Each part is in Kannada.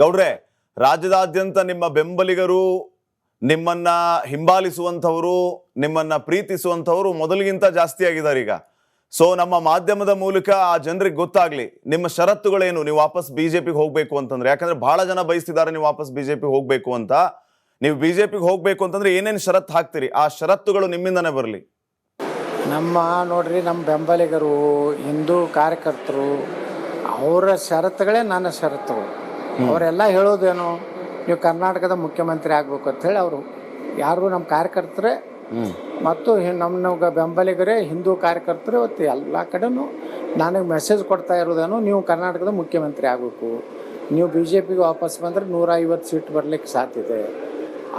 ಗೌಡ್ರೆ, ರಾಜ್ಯದಾದ್ಯಂತ ನಿಮ್ಮ ಬೆಂಬಲಿಗರು, ನಿಮ್ಮನ್ನ ಹಿಂಬಾಲಿಸುವಂಥವರು, ನಿಮ್ಮನ್ನ ಪ್ರೀತಿಸುವಂಥವರು ಮೊದಲಿಗಿಂತ ಜಾಸ್ತಿ ಆಗಿದ್ದಾರೆ ಈಗ. ಸೊ ನಮ್ಮ ಮಾಧ್ಯಮದ ಮೂಲಕ ಆ ಜನರಿಗೆ ಗೊತ್ತಾಗ್ಲಿ ನಿಮ್ಮ ಷರತ್ತುಗಳೇನು, ನೀವು ವಾಪಸ್ ಬಿಜೆಪಿಗೆ ಹೋಗ್ಬೇಕು ಅಂತಂದ್ರೆ. ಯಾಕಂದ್ರೆ ಬಹಳ ಜನ ಬಯಸ್ತಿದ್ದಾರೆ ನೀವು ವಾಪಸ್ ಬಿಜೆಪಿಗೆ ಹೋಗ್ಬೇಕು ಅಂತ. ನೀವು ಬಿಜೆಪಿಗೆ ಹೋಗ್ಬೇಕು ಅಂತಂದ್ರೆ ಏನೇನು ಷರತ್ತು ಹಾಕ್ತೀರಿ, ಆ ಷರತ್ತುಗಳು ನಿಮ್ಮಿಂದನೇ ಬರಲಿ. ನೋಡ್ರಿ, ನಮ್ಮ ಬೆಂಬಲಿಗರು, ಹಿಂದೂ ಕಾರ್ಯಕರ್ತರು, ಅವರ ಷರತ್ತುಗಳೇ ನನ್ನ ಷರತ್ತುಗಳು. ಅವರೆಲ್ಲ ಹೇಳೋದೇನು, ನೀವು ಕರ್ನಾಟಕದ ಮುಖ್ಯಮಂತ್ರಿ ಆಗಬೇಕು ಅಂಥೇಳಿ. ಅವರು ಯಾರು ನಮ್ಮ ಕಾರ್ಯಕರ್ತರೇ ಮತ್ತು ನಮ್ಮ ಬೆಂಬಲಿಗರೇ ಹಿಂದೂ ಕಾರ್ಯಕರ್ತರು ಇವತ್ತು ಎಲ್ಲ ಕಡೆನೂ ನನಗೆ ಮೆಸೇಜ್ ಕೊಡ್ತಾ ಇರೋದೇನು, ನೀವು ಕರ್ನಾಟಕದ ಮುಖ್ಯಮಂತ್ರಿ ಆಗಬೇಕು, ನೀವು ಬಿ ಜೆ ಪಿಗೆ ವಾಪಸ್ ಬಂದರೆ 150 ಸೀಟ್ ಬರಲಿಕ್ಕೆ ಸಾಧ್ಯತೆ.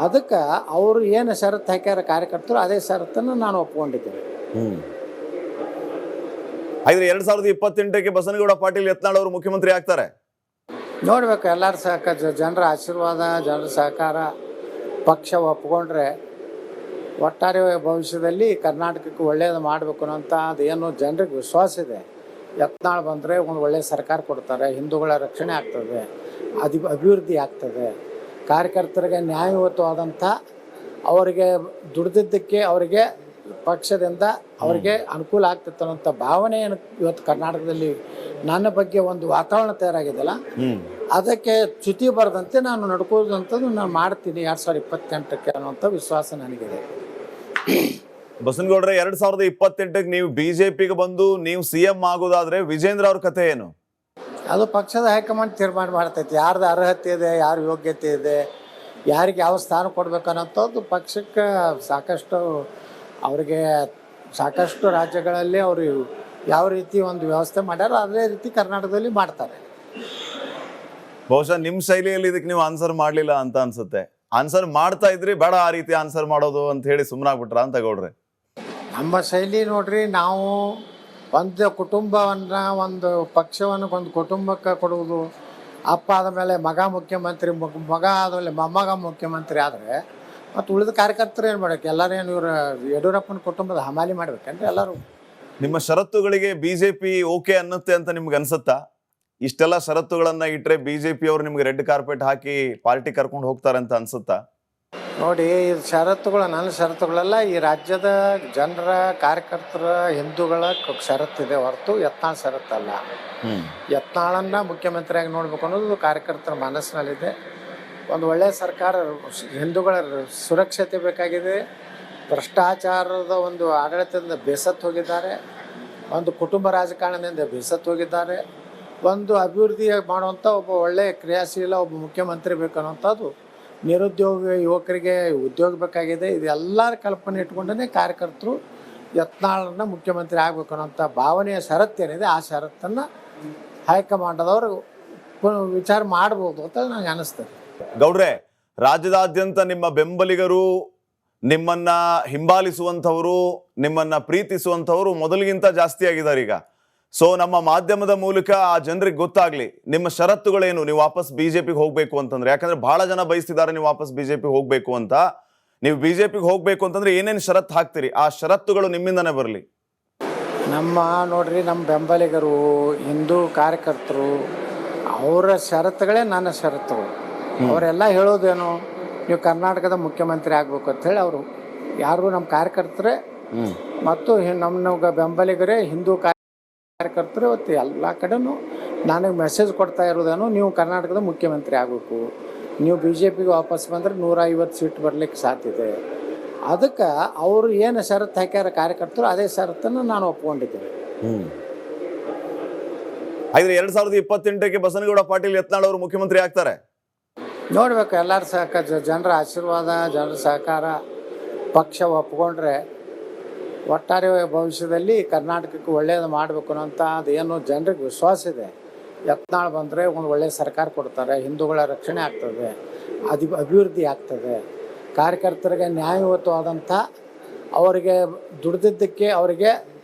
ಅದಕ್ಕೆ ಅವರು ಏನು ಷರತ್ತು ಹಾಕ್ಯಾರ ಕಾರ್ಯಕರ್ತರು, ಅದೇ ಷರತ್ತನ್ನು ನಾನು ಒಪ್ಕೊಂಡಿದ್ದೇನೆ. ಹಾಗಾದ್ರೆ 2028ಕ್ಕೆ ಬಸನಗೌಡ ಪಾಟೀಲ್ ಯತ್ನಾಳ್ ಅವರು ಮುಖ್ಯಮಂತ್ರಿ ಆಗ್ತಾರೆ. ನೋಡ್ಬೇಕು, ಎಲ್ಲರ ಜನರ ಆಶೀರ್ವಾದ, ಜನರ ಸಹಕಾರ, ಪಕ್ಷ ಒಪ್ಕೊಂಡ್ರೆ ಒಟ್ಟಾರೆ ಭವಿಷ್ಯದಲ್ಲಿ ಕರ್ನಾಟಕಕ್ಕೆ ಒಳ್ಳೆಯದು ಮಾಡಬೇಕು ಅನ್ನೋಂಥ ಅದೇನು ಜನರಿಗೆ ವಿಶ್ವಾಸ ಇದೆ. ಯತ್ನಾಳ್ ಬಂದರೆ ಒಂದು ಒಳ್ಳೆಯ ಸರ್ಕಾರ ಕೊಡ್ತಾರೆ, ಹಿಂದೂಗಳ ರಕ್ಷಣೆ ಆಗ್ತದೆ, ಅಭಿವೃದ್ಧಿ ಆಗ್ತದೆ, ಕಾರ್ಯಕರ್ತರಿಗೆ ನ್ಯಾಯಯುತವಾದಂಥ ಅವರಿಗೆ ದುಡಿದಿದ್ದಕ್ಕೆ ಅವರಿಗೆ ಪಕ್ಷದಿಂದ ಅವರಿಗೆ ಅನುಕೂಲ ಆಗ್ತಿತ್ತು ಅನ್ನೋಂಥ ಭಾವನೆ ಇವತ್ತು ಕರ್ನಾಟಕದಲ್ಲಿ ನನ್ನ ಬಗ್ಗೆ ಒಂದು ವಾತಾವರಣ ತಯಾರಾಗಿದೆಯಲ್ಲ, ಅದಕ್ಕೆ ಚ್ಯುತಿ ಬರದಂತೆ ನಾನು ನಡ್ಕೋದಂಥದ್ದು ನಾನು ಮಾಡ್ತೀನಿ 2028ಕ್ಕೆ ಅನ್ನೋಂಥ ವಿಶ್ವಾಸ ನನಗಿದೆ. ಬಸನಗೌಡ್ರೆ, 2028ಕ್ಕೆ ನೀವು ಬಿಜೆಪಿಗೆ ಬಂದು ನೀವು CM ಆಗೋದಾದ್ರೆ ವಿಜೇಂದ್ರ ಅವ್ರ ಕಥೆ ಏನು? ಅದು ಪಕ್ಷದ ಹೈಕಮಾಂಡ್ ತೀರ್ಮಾನ ಮಾಡ್ತೈತಿ. ಯಾರ್ದು ಅರ್ಹತೆ ಇದೆ, ಯಾರ ಯೋಗ್ಯತೆ ಇದೆ, ಯಾರಿಗೆ ಯಾವ ಸ್ಥಾನ ಕೊಡ್ಬೇಕು ಅನ್ನೋಂಥದ್ದು ಪಕ್ಷಕ್ಕೆ ಸಾಕಷ್ಟು ರಾಜ್ಯಗಳಲ್ಲಿ ಅವರು ಯಾವ ರೀತಿ ಒಂದು ವ್ಯವಸ್ಥೆ ಮಾಡ್ಯಾರ ಅದೇ ರೀತಿ ಕರ್ನಾಟಕದಲ್ಲಿ ಮಾಡ್ತಾರೆ. ಬಹುಶಃ ನಿಮ್ಮ ಶೈಲಿಯಲ್ಲಿ ಇದಕ್ಕೆ ನೀವು ಆನ್ಸರ್ ಮಾಡಲಿಲ್ಲ ಅಂತ ಅನ್ಸುತ್ತೆ. ಆನ್ಸರ್ ಮಾಡ್ತಾ ಇದ್ರಿ, ಬೇಡ ಆ ರೀತಿ ಆನ್ಸರ್ ಮಾಡೋದು ಅಂತ ಹೇಳಿ ಸುಮ್ಮನಾಗ್ಬಿಟ್ರ ಅಂತ ಗೌಡ್ರೆ? ನಮ್ಮ ಶೈಲಿ ನೋಡ್ರಿ, ನಾವು ಒಂದು ಕುಟುಂಬವನ್ನು, ಒಂದು ಪಕ್ಷವನ್ನು ಒಂದು ಕುಟುಂಬಕ್ಕೆ ಕೊಡುವುದು. ಅಪ್ಪ ಆದಮೇಲೆ ಮಗ ಮುಖ್ಯಮಂತ್ರಿ, ಮಗ ಆದಮೇಲೆ ಮೊಮ್ಮಗ ಮುಖ್ಯಮಂತ್ರಿ ಆದರೆ ಮತ್ತು ಉಳಿದ ಕಾರ್ಯಕರ್ತರು ಏನು ಮಾಡ್ಬೇಕು? ಎಲ್ಲರೇನು ಇವರು ಯಡಿಯೂರಪ್ಪನ ಕುಟುಂಬದ ಹಮಾಲಿ ಮಾಡ್ಬೇಕಂದ್ರೆ ಎಲ್ಲರೂ. ನಿಮ್ಮ ಷರತ್ತುಗಳಿಗೆ ಬಿಜೆಪಿ ಓಕೆ ಅನ್ನತ್ತೆ ಅಂತ ನಿಮ್ಗೆ ಅನ್ಸುತ್ತಾ? ಇಷ್ಟೆಲ್ಲ ಷರತ್ತುಗಳನ್ನ ಇಟ್ಟರೆ ಬಿಜೆಪಿ ಅವರು ನಿಮ್ಗೆ ರೆಡ್ ಕಾರ್ಪೆಟ್ ಹಾಕಿ ಪಾರ್ಟಿ ಕರ್ಕೊಂಡು ಹೋಗ್ತಾರೆ ಅಂತ ಅನ್ಸುತ್ತಾ? ನೋಡಿ, ಇದು ಷರತ್ತುಗಳು ನನ್ನ ಷರತ್ತುಗಳೆಲ್ಲ ಈ ರಾಜ್ಯದ ಜನರ, ಕಾರ್ಯಕರ್ತರ, ಹಿಂದೂಗಳ ಷರತ್ತಿದೆ ಹೊರತು ಯತ್ನಾಳ್ ಷರತ್ತಲ್ಲ. ಯತ್ನಾಳನ್ನ ಮುಖ್ಯಮಂತ್ರಿಯಾಗಿ ನೋಡ್ಬೇಕು ಅನ್ನೋದು ಕಾರ್ಯಕರ್ತರ ಮನಸ್ಸಿನಲ್ಲಿದೆ. ಒಂದು ಒಳ್ಳೆಯ ಸರ್ಕಾರ, ಹಿಂದೂಗಳ ಸುರಕ್ಷತೆ ಬೇಕಾಗಿದೆ, ಭ್ರಷ್ಟಾಚಾರದ ಒಂದು ಆಡಳಿತದಿಂದ ಬೇಸತ್ತು ಹೋಗಿದ್ದಾರೆ, ಒಂದು ಕುಟುಂಬ ರಾಜಕಾರಣದಿಂದ ಬೇಸತ್ತು ಹೋಗಿದ್ದಾರೆ, ಒಂದು ಅಭಿವೃದ್ಧಿ ಮಾಡುವಂಥ ಒಬ್ಬ ಒಳ್ಳೆಯ ಕ್ರಿಯಾಶೀಲ ಒಬ್ಬ ಮುಖ್ಯಮಂತ್ರಿ ಬೇಕನ್ನುವಂಥದ್ದು, ನಿರುದ್ಯೋಗ ಯುವಕರಿಗೆ ಉದ್ಯೋಗ ಬೇಕಾಗಿದೆ. ಇದೆಲ್ಲರ ಕಲ್ಪನೆ ಇಟ್ಕೊಂಡೇ ಕಾರ್ಯಕರ್ತರು ಯತ್ನಾಳನ್ನ ಮುಖ್ಯಮಂತ್ರಿ ಆಗಬೇಕು ಅನ್ನೋಂಥ ಭಾವನೆಯ ಷರತ್ತೇನಿದೆ, ಆ ಷರತ್ತನ್ನು ಹೈಕಮಾಂಡದವರು ವಿಚಾರ ಮಾಡ್ಬೋದು ಅಂತ ನನಗೆ ಅನ್ನಿಸ್ತದೆ. ಗೌಡ್ರೆ, ರಾಜ್ಯದಾದ್ಯಂತ ನಿಮ್ಮ ಬೆಂಬಲಿಗರು, ನಿಮ್ಮನ್ನ ಹಿಂಬಾಲಿಸುವಂಥವರು, ನಿಮ್ಮನ್ನ ಪ್ರೀತಿಸುವಂಥವರು ಮೊದಲಿಗಿಂತ ಜಾಸ್ತಿ ಆಗಿದ್ದಾರೆ ಈಗ. ಸೊ ನಮ್ಮ ಮಾಧ್ಯಮದ ಮೂಲಕ ಆ ಜನರಿಗೆ ಗೊತ್ತಾಗ್ಲಿ ನಿಮ್ಮ ಷರತ್ತುಗಳೇನು, ನೀವು ವಾಪಸ್ ಬಿಜೆಪಿಗೆ ಹೋಗ್ಬೇಕು ಅಂತಂದ್ರೆ. ಯಾಕಂದ್ರೆ ಬಹಳ ಜನ ಬಯಸ್ತಿದ್ದಾರೆ ನೀವು ವಾಪಸ್ ಬಿಜೆಪಿಗೆ ಹೋಗ್ಬೇಕು ಅಂತ. ನೀವು ಬಿಜೆಪಿಗೆ ಹೋಗ್ಬೇಕು ಅಂತಂದ್ರೆ ಏನೇನು ಷರತ್ತು ಹಾಕ್ತೀರಿ, ಆ ಷರತ್ತುಗಳು ನಿಮ್ಮಿಂದನೇ ಬರಲಿ. ನೋಡ್ರಿ, ನಮ್ಮ ಬೆಂಬಲಿಗರು, ಹಿಂದೂ ಕಾರ್ಯಕರ್ತರು, ಅವರ ಷರತ್ತುಗಳೇ ನನ್ನ ಷರತ್ತುಗಳು. ಅವರೆಲ್ಲ ಹೇಳೋದೇನು, ನೀವು ಕರ್ನಾಟಕದ ಮುಖ್ಯಮಂತ್ರಿ ಆಗಬೇಕು ಅಂಥೇಳಿ. ಅವರು ಯಾರು ನಮ್ಮ ಕಾರ್ಯಕರ್ತರೇ ಮತ್ತು ನಮ್ಮ ಬೆಂಬಲಿಗರೇ ಹಿಂದೂ ಕಾರ್ಯಕರ್ತರು ಇವತ್ತು ಎಲ್ಲ ಕಡೆನೂ ನನಗೆ ಮೆಸೇಜ್ ಕೊಡ್ತಾ ಇರೋದೇನು, ನೀವು ಕರ್ನಾಟಕದ ಮುಖ್ಯಮಂತ್ರಿ ಆಗಬೇಕು, ನೀವು ಬಿ ಜೆ ಪಿಗೆ ವಾಪಸ್ ಬಂದರೆ 150 ಸೀಟ್ ಬರಲಿಕ್ಕೆ ಸಾಧ್ಯತೆ. ಅದಕ್ಕೆ ಅವರು ಏನು ಷರತ್ತು ಹಾಕ್ಯಾರ ಕಾರ್ಯಕರ್ತರು, ಅದೇ ಷರತ್ತನ್ನು ನಾನು ಒಪ್ಕೊಂಡಿದ್ದೇನೆ. ಹಾಗಾದ್ರೆ 2028ಕ್ಕೆ ಬಸನಗೌಡ ಪಾಟೀಲ್ ಯತ್ನಾಳ್ ಅವರು ಮುಖ್ಯಮಂತ್ರಿ ಆಗ್ತಾರೆ. ನೋಡ್ಬೇಕು, ಎಲ್ಲರ ಜನರ ಆಶೀರ್ವಾದ, ಜನರ ಸಹಕಾರ, ಪಕ್ಷ ಒಪ್ಕೊಂಡ್ರೆ ಒಟ್ಟಾರೆ ಭವಿಷ್ಯದಲ್ಲಿ ಕರ್ನಾಟಕಕ್ಕೆ ಒಳ್ಳೆಯದು ಮಾಡಬೇಕು ಅನ್ನೋಂಥ ಅದೇನು ಜನರಿಗೆ ವಿಶ್ವಾಸ ಇದೆ. ಯತ್ನಾಳ್ ಬಂದರೆ ಒಂದು ಒಳ್ಳೆಯ ಸರ್ಕಾರ ಕೊಡ್ತಾರೆ, ಹಿಂದೂಗಳ ರಕ್ಷಣೆ ಆಗ್ತದೆ, ಅಭಿವೃದ್ಧಿ ಆಗ್ತದೆ, ಕಾರ್ಯಕರ್ತರಿಗೆ ನ್ಯಾಯಯುತವಾದಂಥ ಅವರಿಗೆ ದುಡಿದಿದ್ದಕ್ಕೆ ಅವರಿಗೆ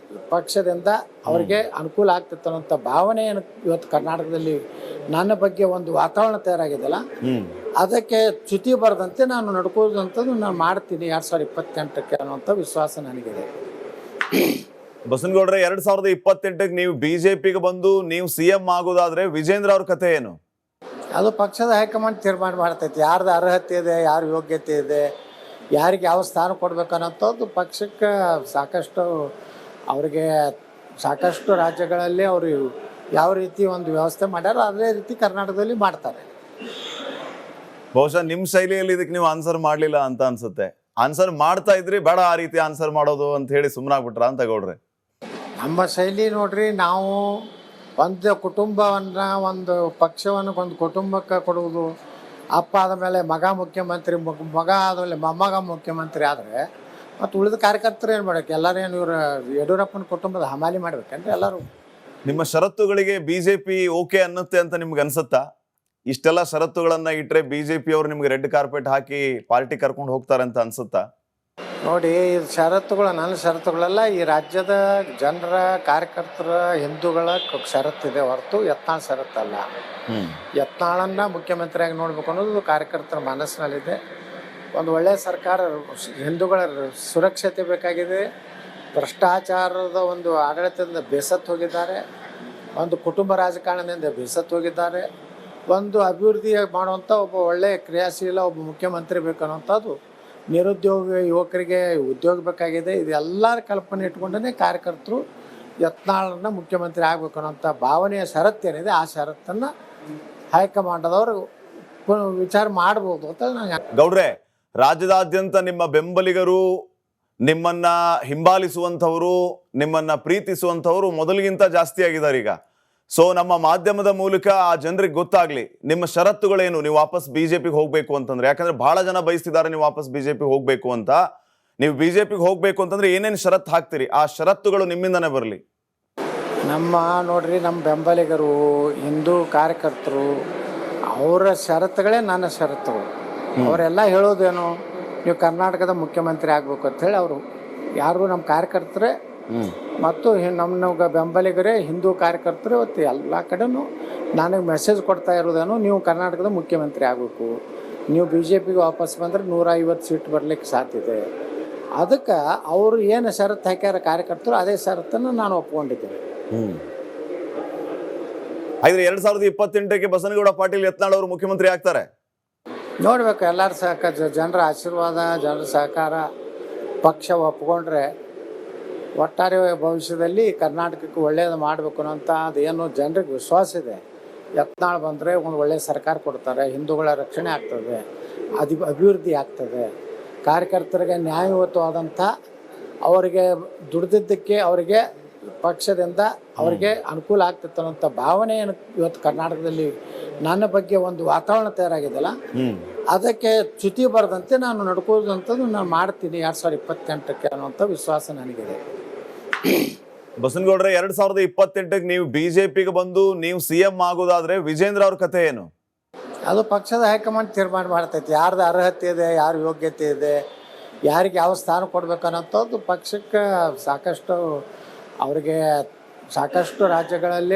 ಪಕ್ಷದಿಂದ ಅವರಿಗೆ ಅನುಕೂಲ ಆಗ್ತಿತ್ತು ಅನ್ನೋಂಥ ಭಾವನೆ ಇವತ್ತು ಕರ್ನಾಟಕದಲ್ಲಿ ನನ್ನ ಬಗ್ಗೆ ಒಂದು ವಾತಾವರಣ ತಯಾರಾಗಿದೆಯಲ್ಲ, ಅದಕ್ಕೆ ಚ್ಯುತಿ ಬರದಂತೆ ನಾನು ನಡ್ಕೋದಂಥದ್ದು ನಾನು ಮಾಡ್ತೀನಿ 2028ಕ್ಕೆ ಅನ್ನೋಂಥ ವಿಶ್ವಾಸ ನನಗಿದೆ. ಬಸನಗೌಡ್ರೆ, 2028ಕ್ಕೆ ನೀವು ಬಿಜೆಪಿಗೆ ಬಂದು ನೀವು CM ಆಗೋದಾದ್ರೆ ವಿಜೇಂದ್ರ ಅವ್ರ ಕಥೆ ಏನು? ಅದು ಪಕ್ಷದ ಹೈಕಮಾಂಡ್ ತೀರ್ಮಾನ ಮಾಡ್ತೈತಿ, ಯಾರ್ದು ಅರ್ಹತೆ ಇದೆ, ಯಾರ ಯೋಗ್ಯತೆ ಇದೆ, ಯಾರಿಗೆ ಯಾವ ಸ್ಥಾನ ಕೊಡ್ಬೇಕನ್ನೋಂಥದ್ದು ಪಕ್ಷಕ್ಕೆ ಅವ್ರಿಗೆ ಸಾಕಷ್ಟು ರಾಜ್ಯಗಳಲ್ಲಿ ಅವರು ಯಾವ ರೀತಿ ಒಂದು ವ್ಯವಸ್ಥೆ ಮಾಡ್ಯಾರ ಅದೇ ರೀತಿ ಕರ್ನಾಟಕದಲ್ಲಿ ಮಾಡ್ತಾರೆ. ಬಹುಶಃ ನಿಮ್ಮ ಶೈಲಿಯಲ್ಲಿ ಇದಕ್ಕೆ ನೀವು ಆನ್ಸರ್ ಮಾಡಲಿಲ್ಲ ಅಂತ ಅನ್ಸುತ್ತೆ. ಆನ್ಸರ್ ಮಾಡ್ತಾ ಇದ್ರಿ, ಬೇಡ ಆ ರೀತಿ ಆನ್ಸರ್ ಮಾಡೋದು ಅಂತ ಹೇಳಿ ಸುಮ್ಮನಾಗ್ಬಿಟ್ರ ಅಂತ ಗೌಡ್ರೆ? ನಮ್ಮ ಶೈಲಿ ನೋಡ್ರಿ, ನಾವು ಒಂದು ಕುಟುಂಬವನ್ನು, ಒಂದು ಪಕ್ಷವನ್ನು ಒಂದು ಕುಟುಂಬಕ್ಕೆ ಕೊಡುವುದು. ಅಪ್ಪ ಆದಮೇಲೆ ಮಗ ಮುಖ್ಯಮಂತ್ರಿ, ಮಗ ಆದಮೇಲೆ ಮೊಮ್ಮಗ ಮುಖ್ಯಮಂತ್ರಿ ಆದರೆ ಮತ್ತು ಉಳಿದ ಕಾರ್ಯಕರ್ತರು ಏನು ಮಾಡ್ಬೇಕು? ಎಲ್ಲರೂ ಏನು ಇವರು ಯಡಿಯೂರಪ್ಪನ ಕುಟುಂಬದ ಹಮಾಲಿ ಮಾಡ್ಬೇಕಂದ್ರೆ ಎಲ್ಲರೂ? ನಿಮ್ಮ ಷರತ್ತುಗಳಿಗೆ ಬಿಜೆಪಿ ಓಕೆ ಅನ್ನುತ್ತೆ ಅಂತ ನಿಮ್ಗೆ ಅನ್ಸುತ್ತಾ? ಇಷ್ಟೆಲ್ಲ ಷರತ್ತುಗಳನ್ನ ಇಟ್ರೆ ಬಿಜೆಪಿ ಅವರು ನಿಮ್ಗೆ ರೆಡ್ ಕಾರ್ಪೆಟ್ ಹಾಕಿ ಪಾರ್ಟಿ ಕರ್ಕೊಂಡು ಹೋಗ್ತಾರೆ ಅಂತ ಅನ್ಸುತ್ತಾ? ನೋಡಿ, ಇದು ಷರತ್ತುಗಳು ನನ್ನ ಷರತ್ತುಗಳೆಲ್ಲ ಈ ರಾಜ್ಯದ ಜನರ, ಕಾರ್ಯಕರ್ತರ, ಹಿಂದೂಗಳ ಷರತ್ತಿದೆ ಹೊರತು ಯತ್ನಾಳ್ ಷರತ್ತಲ್ಲ. ಯತ್ನಾಳನ್ನ ಮುಖ್ಯಮಂತ್ರಿಯಾಗಿ ನೋಡ್ಬೇಕು ಅನ್ನೋದು ಕಾರ್ಯಕರ್ತರ ಮನಸ್ಸಿನಲ್ಲಿದೆ. ಒಂದು ಒಳ್ಳೆಯ ಸರ್ಕಾರ, ಹಿಂದೂಗಳ ಸುರಕ್ಷತೆ ಬೇಕಾಗಿದೆ. ಭ್ರಷ್ಟಾಚಾರದ ಒಂದು ಆಡಳಿತದಿಂದ ಬೇಸತ್ತು ಹೋಗಿದ್ದಾರೆ, ಒಂದು ಕುಟುಂಬ ರಾಜಕಾರಣದಿಂದ ಬೇಸತ್ತು ಹೋಗಿದ್ದಾರೆ. ಒಂದು ಅಭಿವೃದ್ಧಿ ಮಾಡುವಂಥ ಒಬ್ಬ ಒಳ್ಳೆಯ ಕ್ರಿಯಾಶೀಲ ಒಬ್ಬ ಮುಖ್ಯಮಂತ್ರಿ ಬೇಕನ್ನುವಂಥದ್ದು, ನಿರುದ್ಯೋಗ ಯುವಕರಿಗೆ ಉದ್ಯೋಗ ಬೇಕಾಗಿದೆ. ಇದೆಲ್ಲರ ಕಲ್ಪನೆ ಇಟ್ಕೊಂಡೇ ಕಾರ್ಯಕರ್ತರು ಯತ್ನಾಳನ್ನ ಮುಖ್ಯಮಂತ್ರಿ ಆಗಬೇಕು ಅನ್ನೋಂಥ ಭಾವನೆಯ ಷರತ್ತೇನಿದೆ, ಆ ಷರತ್ತನ್ನು ಹೈಕಮಾಂಡದವರು ವಿಚಾರ ಮಾಡ್ಬೋದು ಅಂತ ನಾನು. ಗೌಡ್ರೆ, ರಾಜ್ಯದಾದ್ಯಂತ ನಿಮ್ಮ ಬೆಂಬಲಿಗರು, ನಿಮ್ಮನ್ನ ಹಿಂಬಾಲಿಸುವಂಥವರು, ನಿಮ್ಮನ್ನ ಪ್ರೀತಿಸುವಂಥವರು ಮೊದಲಿಗಿಂತ ಜಾಸ್ತಿ ಆಗಿದ್ದಾರೆ ಈಗ. ಸೊ ನಮ್ಮ ಮಾಧ್ಯಮದ ಮೂಲಕ ಆ ಜನರಿಗೆ ಗೊತ್ತಾಗ್ಲಿ ನಿಮ್ಮ ಷರತ್ತುಗಳೇನು, ನೀವು ವಾಪಸ್ ಬಿಜೆಪಿಗೆ ಹೋಗ್ಬೇಕು ಅಂತಂದ್ರೆ. ಯಾಕಂದ್ರೆ ಬಹಳ ಜನ ಬಯಸ್ತಿದ್ದಾರೆ ನೀವು ವಾಪಸ್ ಬಿಜೆಪಿಗೆ ಹೋಗ್ಬೇಕು ಅಂತ. ನೀವು ಬಿಜೆಪಿಗೆ ಹೋಗ್ಬೇಕು ಅಂತಂದ್ರೆ ಏನೇನು ಷರತ್ತು ಹಾಕ್ತೀರಿ? ಆ ಷರತ್ತುಗಳು ನಿಮ್ಮಿಂದನೇ ಬರಲಿ. ನೋಡ್ರಿ, ನಮ್ಮ ಬೆಂಬಲಿಗರು, ಹಿಂದೂ ಕಾರ್ಯಕರ್ತರು, ಅವರ ಷರತ್ತುಗಳೇ ನನ್ನ ಷರತ್ತುಗಳು. ಅವರೆಲ್ಲ ಹೇಳೋದೇನು, ನೀವು ಕರ್ನಾಟಕದ ಮುಖ್ಯಮಂತ್ರಿ ಆಗಬೇಕು ಅಂಥೇಳಿ. ಅವರು ಯಾರು ನಮ್ಮ ಕಾರ್ಯಕರ್ತರೇ ಮತ್ತು ನಮ್ಮ ಬೆಂಬಲಿಗರೇ, ಹಿಂದೂ ಕಾರ್ಯಕರ್ತರು ಇವತ್ತು ಎಲ್ಲ ಕಡೆನೂ ನನಗೆ ಮೆಸೇಜ್ ಕೊಡ್ತಾ ಇರೋದೇನು, ನೀವು ಕರ್ನಾಟಕದ ಮುಖ್ಯಮಂತ್ರಿ ಆಗಬೇಕು, ನೀವು ಬಿ ಜೆ ಪಿಗೆ ವಾಪಸ್ ಬಂದರೆ 150 ಸೀಟ್ ಬರಲಿಕ್ಕೆ ಸಾಧ್ಯತೆ. ಅದಕ್ಕೆ ಅವರು ಏನು ಷರತ್ತು ಹಾಕ್ಯಾರ ಕಾರ್ಯಕರ್ತರು, ಅದೇ ಷರತ್ತನ್ನು ನಾನು ಒಪ್ಕೊಂಡಿದ್ದೇನೆ. ಹಾಗಾದ್ರೆ 2028ಕ್ಕೆ ಬಸನಗೌಡ ಪಾಟೀಲ್ ಯತ್ನಾಳ್ ಅವರು ಮುಖ್ಯಮಂತ್ರಿ ಆಗ್ತಾರೆ? ನೋಡ್ಬೇಕು, ಎಲ್ಲರ ಜನರ ಆಶೀರ್ವಾದ, ಜನರ ಸಹಕಾರ, ಪಕ್ಷ ಒಪ್ಕೊಂಡ್ರೆ ಒಟ್ಟಾರೆ ಭವಿಷ್ಯದಲ್ಲಿ ಕರ್ನಾಟಕಕ್ಕೆ ಒಳ್ಳೆಯದು ಮಾಡಬೇಕು ಅನ್ನೋಂಥ ಅದೇನು ಜನರಿಗೆ ವಿಶ್ವಾಸ ಇದೆ. ಯತ್ನಾಳ್ ಬಂದರೆ ಒಂದು ಒಳ್ಳೆಯ ಸರ್ಕಾರ ಕೊಡ್ತಾರೆ, ಹಿಂದೂಗಳ ರಕ್ಷಣೆ ಆಗ್ತದೆ, ಅಭಿವೃದ್ಧಿ ಆಗ್ತದೆ, ಕಾರ್ಯಕರ್ತರಿಗೆ ನ್ಯಾಯಯುತವಾದಂಥ, ಅವರಿಗೆ ದುಡಿದಿದ್ದಕ್ಕೆ ಅವರಿಗೆ ಪಕ್ಷದಿಂದ ಅವರಿಗೆ ಅನುಕೂಲ ಆಗ್ತಿತ್ತು ಅನ್ನೋಂಥ ಭಾವನೆ ಇವತ್ತು ಕರ್ನಾಟಕದಲ್ಲಿ ನನ್ನ ಬಗ್ಗೆ ಒಂದು ವಾತಾವರಣ ತಯಾರಾಗಿದೆಯಲ್ಲ, ಅದಕ್ಕೆ ಚ್ಯುತಿ ಬರದಂತೆ ನಾನು ನಡ್ಕೋದಂಥದ್ದು ನಾನು ಮಾಡ್ತೀನಿ 2028ಕ್ಕೆ ಅನ್ನೋಂಥ ವಿಶ್ವಾಸ ನನಗಿದೆ. ಬಸನಗೌಡ್ರೆ, 2028ಕ್ಕೆ ನೀವು ಬಿಜೆಪಿಗೆ ಬಂದು ನೀವು CM ಆಗೋದಾದ್ರೆ ವಿಜೇಂದ್ರ ಅವ್ರ ಕಥೆ ಏನು? ಅದು ಪಕ್ಷದ ಹೈಕಮಾಂಡ್ ತೀರ್ಮಾನ ಮಾಡ್ತೈತಿ, ಯಾರ್ದು ಅರ್ಹತೆ ಇದೆ, ಯಾರ ಯೋಗ್ಯತೆ ಇದೆ, ಯಾರಿಗೆ ಯಾವ ಸ್ಥಾನ ಕೊಡ್ಬೇಕನ್ನೋಂಥದ್ದು ಪಕ್ಷಕ್ಕೆ ಸಾಕಷ್ಟು ರಾಜ್ಯಗಳಲ್ಲಿ